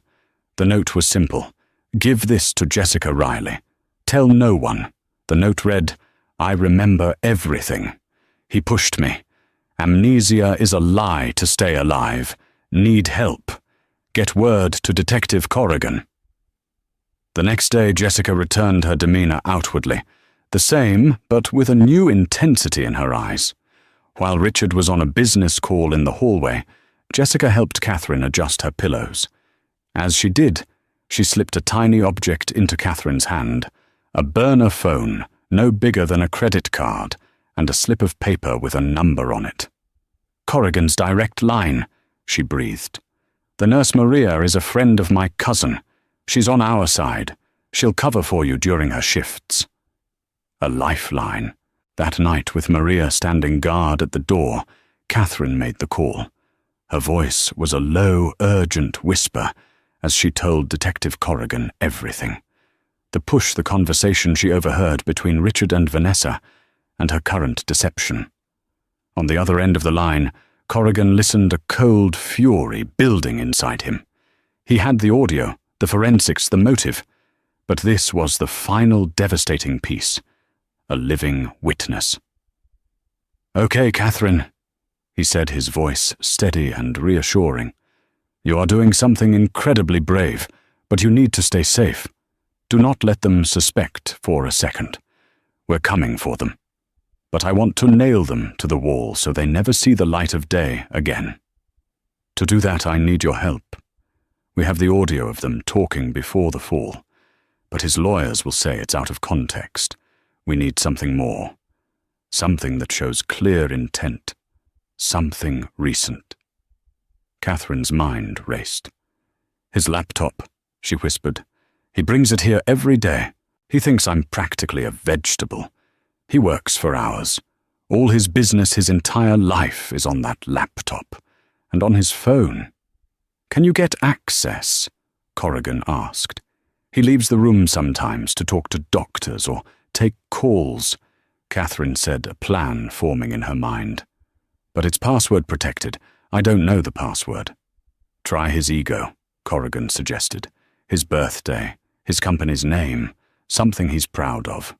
The note was simple. "Give this to Jessica Riley. Tell no one." The note read, "I remember everything. He pushed me. Amnesia is a lie to stay alive. Need help. Get word to Detective Corrigan." The next day, Jessica returned her demeanor outwardly, the same, but with a new intensity in her eyes. While Richard was on a business call in the hallway, Jessica helped Catherine adjust her pillows. As she did, she slipped a tiny object into Catherine's hand, a burner phone, no bigger than a credit card, and a slip of paper with a number on it. "Corrigan's direct line," she breathed. "The nurse Maria is a friend of my cousin. She's on our side. She'll cover for you during her shifts." A lifeline. That night, with Maria standing guard at the door, Catherine made the call. Her voice was a low, urgent whisper as she told Detective Corrigan everything. To push the conversation she overheard between Richard and Vanessa, and her current deception. On the other end of the line, Corrigan listened, a cold fury building inside him. He had the audio, the forensics, the motive, but this was the final devastating piece, a living witness. "Okay, Catherine," he said, his voice steady and reassuring. "You are doing something incredibly brave, but you need to stay safe. Do not let them suspect for a second. We're coming for them. But I want to nail them to the wall so they never see the light of day again. To do that, I need your help. We have the audio of them talking before the fall, but his lawyers will say it's out of context. We need something more. Something that shows clear intent. Something recent." Catherine's mind raced. "His laptop," she whispered. "He brings it here every day. He thinks I'm practically a vegetable. He works for hours. All his business, his entire life is on that laptop. And on his phone. Can you get access?" Corrigan asked. "He leaves the room sometimes to talk to doctors or take calls." Catherine said, a plan forming in her mind. "But it's password protected. I don't know the password." "Try his ego," Corrigan suggested. "His birthday, his company's name, something he's proud of."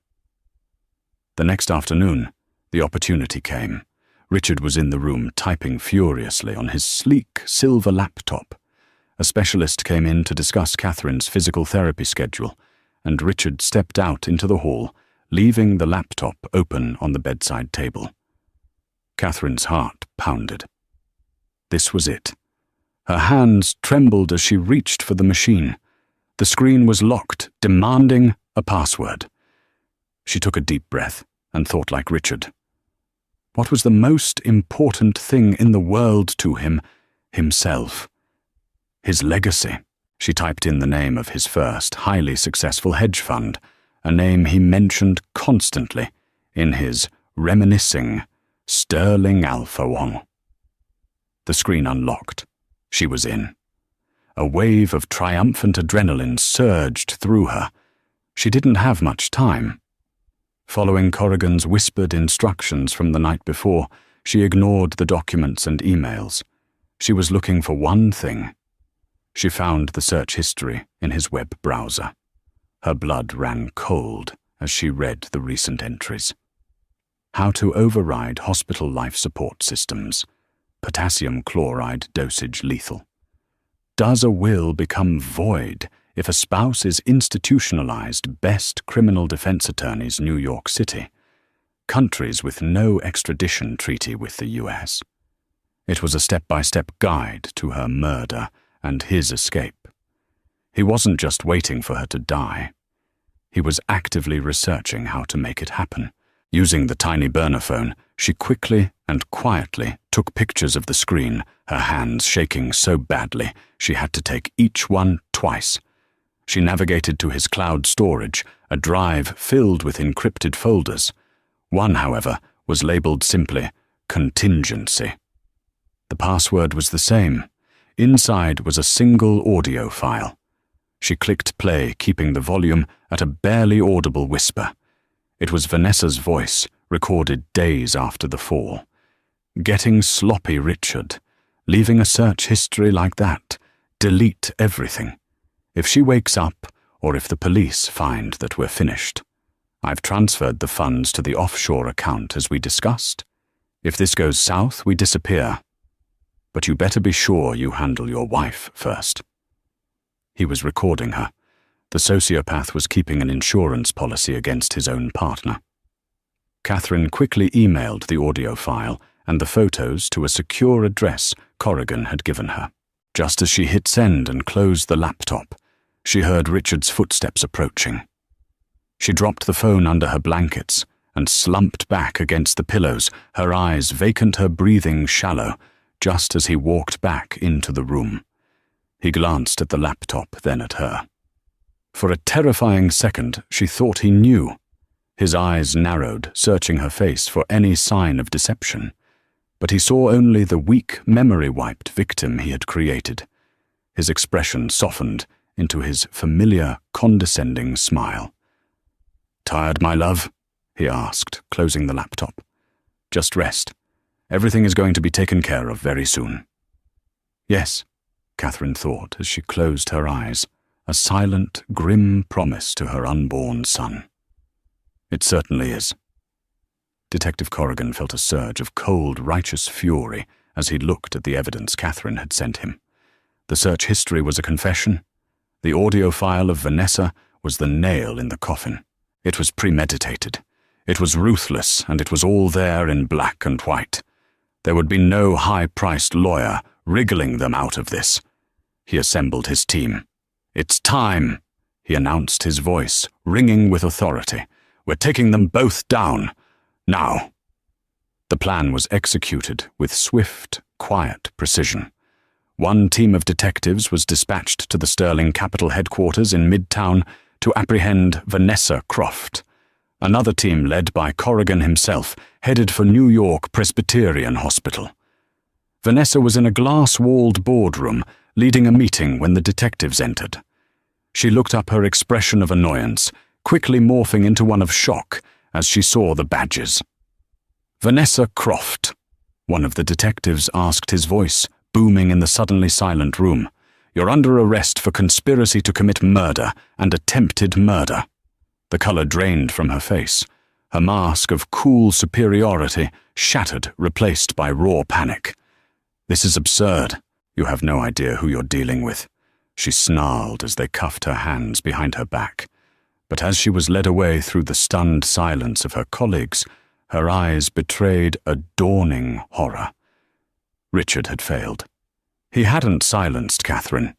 The next afternoon, the opportunity came. Richard was in the room typing furiously on his sleek silver laptop. A specialist came in to discuss Catherine's physical therapy schedule, and Richard stepped out into the hall, leaving the laptop open on the bedside table. Catherine's heart pounded. This was it. Her hands trembled as she reached for the machine. The screen was locked, demanding a password. She took a deep breath and thought like Richard. What was the most important thing in the world to him? Himself. His legacy. She typed in the name of his first, highly successful hedge fund, a name he mentioned constantly in his reminiscing Sterling Alpha Wong. The screen unlocked. She was in. A wave of triumphant adrenaline surged through her. She didn't have much time. Following Corrigan's whispered instructions from the night before, she ignored the documents and emails. She was looking for one thing. She found the search history in his web browser. Her blood ran cold as she read the recent entries. How to override hospital life support systems. Potassium chloride dosage lethal. Does a will become void if a spouse is institutionalized? Best criminal defense attorneys, New York City. Countries with no extradition treaty with the U.S. It was a step-by-step guide to her murder and his escape. He wasn't just waiting for her to die. He was actively researching how to make it happen. Using the tiny burner phone, she quickly and quietly took pictures of the screen, her hands shaking so badly she had to take each one twice. She navigated to his cloud storage, a drive filled with encrypted folders. One, however, was labeled simply Contingency. The password was the same. Inside was a single audio file. She clicked play, keeping the volume at a barely audible whisper. It was Vanessa's voice, recorded days after the fall. Getting sloppy, Richard. Leaving a search history like that. Delete everything. If she wakes up, or if the police find that we're finished. I've transferred the funds to the offshore account as we discussed. If this goes south, we disappear. But you better be sure you handle your wife first. He was recording her. The sociopath was keeping an insurance policy against his own partner. Catherine quickly emailed the audio file and the photos to a secure address Corrigan had given her. Just as she hit send and closed the laptop, she heard Richard's footsteps approaching. She dropped the phone under her blankets and slumped back against the pillows, her eyes vacant, her breathing shallow, just as he walked back into the room. He glanced at the laptop, then at her. For a terrifying second, she thought he knew. His eyes narrowed, searching her face for any sign of deception. But he saw only the weak, memory-wiped victim he had created. His expression softened into his familiar, condescending smile. "Tired, my love?" he asked, closing the laptop. "Just rest. Everything is going to be taken care of very soon." "Yes," Catherine thought as she closed her eyes, a silent, grim promise to her unborn son. It certainly is. Detective Corrigan felt a surge of cold, righteous fury as he looked at the evidence Catherine had sent him. The search history was a confession. The audio file of Vanessa was the nail in the coffin. It was premeditated. It was ruthless, and it was all there in black and white. There would be no high-priced lawyer wriggling them out of this. He assembled his team. "It's time," he announced, his voice ringing with authority. "We're taking them both down. Now." The plan was executed with swift, quiet precision. One team of detectives was dispatched to the Sterling Capital headquarters in Midtown to apprehend Vanessa Croft. Another team, led by Corrigan himself, headed for New York Presbyterian Hospital. Vanessa was in a glass-walled boardroom, leading a meeting when the detectives entered. She looked up, her expression of annoyance quickly morphing into one of shock as she saw the badges. "Vanessa Croft," one of the detectives asked, his voice booming in the suddenly silent room. "You're under arrest for conspiracy to commit murder and attempted murder." The color drained from her face. Her mask of cool superiority shattered, replaced by raw panic. "This is absurd. You have no idea who you're dealing with," she snarled as they cuffed her hands behind her back. But as she was led away through the stunned silence of her colleagues, her eyes betrayed a dawning horror. Richard had failed. He hadn't silenced Catherine,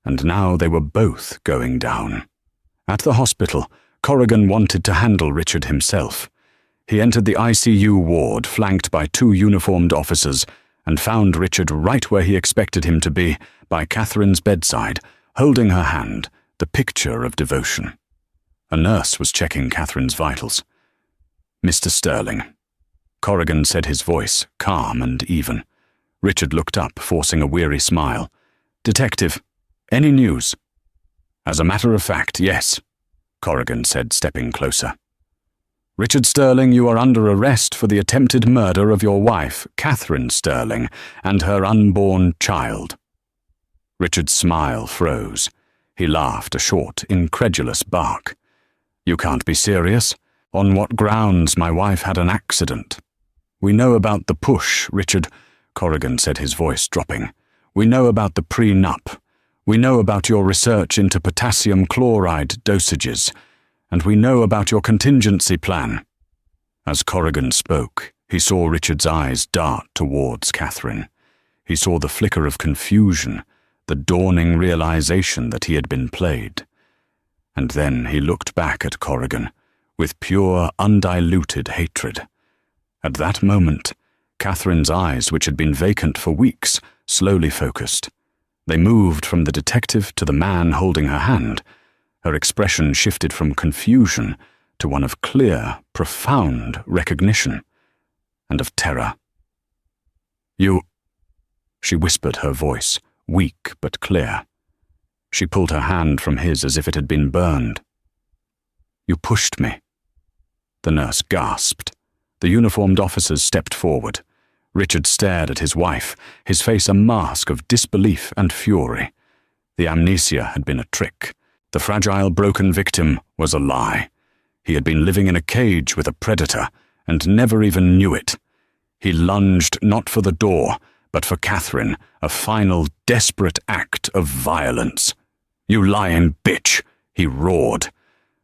and now they were both going down. At the hospital, Corrigan wanted to handle Richard himself. He entered the ICU ward, flanked by 2 uniformed officers, and found Richard right where he expected him to be, by Catherine's bedside, holding her hand, the picture of devotion. A nurse was checking Catherine's vitals. "Mr. Sterling." Corrigan said, his voice calm and even. Richard looked up, forcing a weary smile. "Detective, any news?" "As a matter of fact, yes," Corrigan said, stepping closer. "Richard Sterling, you are under arrest for the attempted murder of your wife, Catherine Sterling, and her unborn child." Richard's smile froze. He laughed, a short, incredulous bark. "You can't be serious. On what grounds? My wife had an accident." "We know about the push, Richard," Corrigan said, his voice dropping. "We know about the prenup. We know about your research into potassium chloride dosages. And we know about your contingency plan." As Corrigan spoke, he saw Richard's eyes dart towards Catherine. He saw the flicker of confusion, the dawning realization that he had been played. And then he looked back at Corrigan with pure, undiluted hatred. At that moment, Catherine's eyes, which had been vacant for weeks, slowly focused. They moved from the detective to the man holding her hand. Her expression shifted from confusion to one of clear, profound recognition and of terror. "You," she whispered, her voice weak but clear. She pulled her hand from his as if it had been burned. "You pushed me." The nurse gasped. The uniformed officers stepped forward. Richard stared at his wife, his face a mask of disbelief and fury. The amnesia had been a trick. The fragile, broken victim was a lie. He had been living in a cage with a predator and never even knew it. He lunged not for the door, but for Catherine, a final, desperate act of violence. "You lying bitch!" he roared.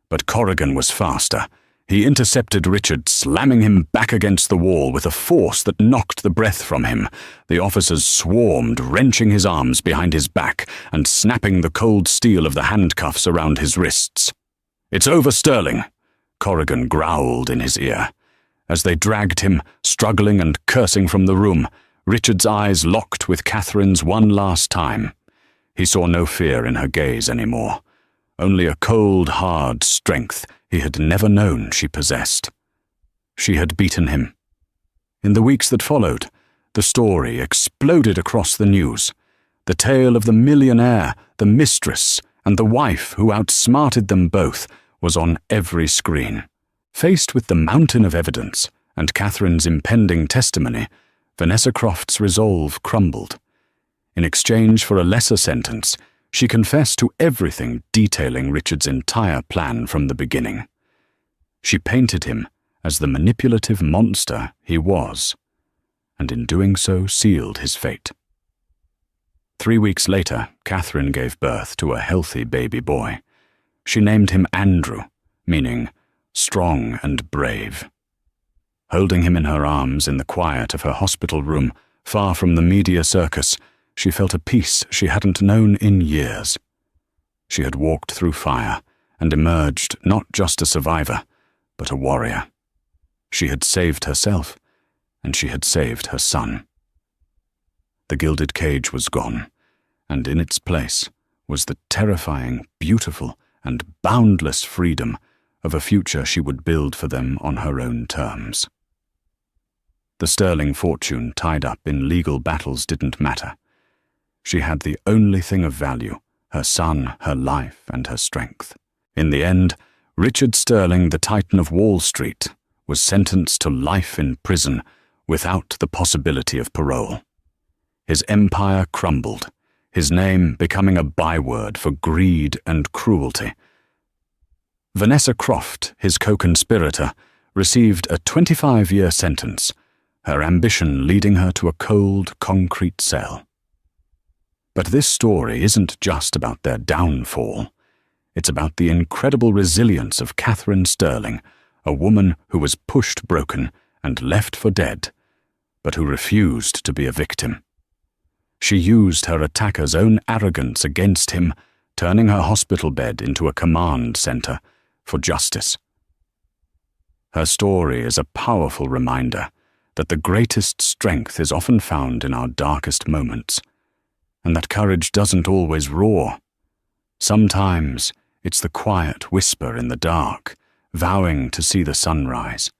But Corrigan was faster. He intercepted Richard, slamming him back against the wall with a force that knocked the breath from him. The officers swarmed, wrenching his arms behind his back and snapping the cold steel of the handcuffs around his wrists. "It's over, Sterling," Corrigan growled in his ear. As they dragged him, struggling and cursing from the room, Richard's eyes locked with Catherine's one last time. He saw no fear in her gaze anymore, only a cold, hard strength he had never known she possessed. She had beaten him. In the weeks that followed, the story exploded across the news. The tale of the millionaire, the mistress, and the wife who outsmarted them both was on every screen. Faced with the mountain of evidence and Catherine's impending testimony, Vanessa Croft's resolve crumbled. In exchange for a lesser sentence, she confessed to everything, detailing Richard's entire plan from the beginning. She painted him as the manipulative monster he was, and in doing so sealed his fate. 3 weeks later, Catherine gave birth to a healthy baby boy. She named him Andrew, meaning strong and brave. Holding him in her arms in the quiet of her hospital room, far from the media circus, she felt a peace she hadn't known in years. She had walked through fire and emerged not just a survivor, but a warrior. She had saved herself, and she had saved her son. The gilded cage was gone, and in its place was the terrifying, beautiful, and boundless freedom of a future she would build for them on her own terms. The sterling fortune tied up in legal battles didn't matter. She had the only thing of value, her son, her life, and her strength. In the end, Richard Sterling, the Titan of Wall Street, was sentenced to life in prison without the possibility of parole. His empire crumbled, his name becoming a byword for greed and cruelty. Vanessa Croft, his co-conspirator, received a 25-year sentence, her ambition leading her to a cold, concrete cell. But this story isn't just about their downfall. It's about the incredible resilience of Catherine Sterling, a woman who was pushed broken and left for dead, but who refused to be a victim. She used her attacker's own arrogance against him, turning her hospital bed into a command center for justice. Her story is a powerful reminder that the greatest strength is often found in our darkest moments, and that courage doesn't always roar. Sometimes it's the quiet whisper in the dark, vowing to see the sunrise.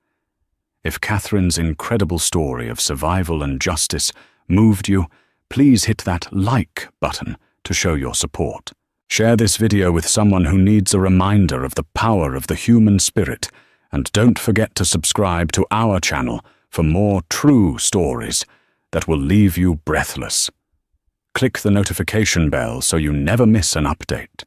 If Catherine's incredible story of survival and justice moved you, please hit that like button to show your support. Share this video with someone who needs a reminder of the power of the human spirit, and don't forget to subscribe to our channel for more true stories that will leave you breathless. Click the notification bell so you never miss an update.